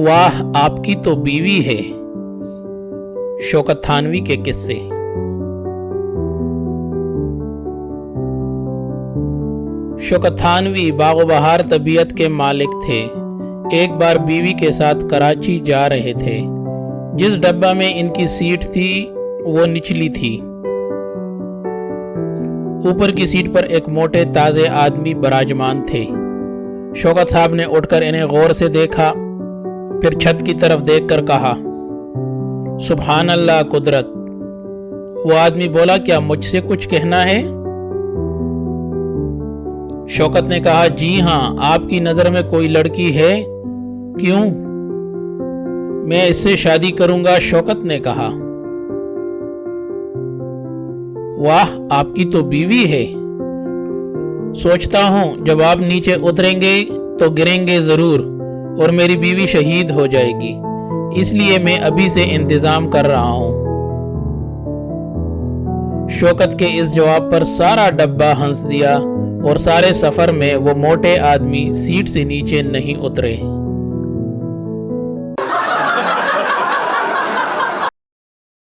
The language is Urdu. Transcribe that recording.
واہ آپ کی تو بیوی ہے۔ شوکت تھانوی کے قصے۔ شوکت تھانوی باغ و بہار طبیعت کے مالک تھے۔ ایک بار بیوی کے ساتھ کراچی جا رہے تھے۔ جس ڈبہ میں ان کی سیٹ تھی وہ نچلی تھی۔ اوپر کی سیٹ پر ایک موٹے تازے آدمی براجمان تھے۔ شوکت صاحب نے اٹھ کر انہیں غور سے دیکھا، پھر چھت کی طرف دیکھ کر کہا، سبحان اللہ قدرت۔ وہ آدمی بولا، کیا مجھ سے کچھ کہنا ہے؟ شوکت نے کہا، جی ہاں، آپ کی نظر میں کوئی لڑکی ہے؟ کیوں؟ میں اس سے شادی کروں گا، شوکت نے کہا۔ واہ آپ کی تو بیوی ہے۔ سوچتا ہوں جب آپ نیچے اتریں گے تو گریں گے ضرور اور میری بیوی شہید ہو جائے گی، اس لیے میں ابھی سے انتظام کر رہا ہوں۔ شوکت کے اس جواب پر سارا ڈبہ ہنس دیا اور سارے سفر میں وہ موٹے آدمی سیٹ سے نیچے نہیں اترے۔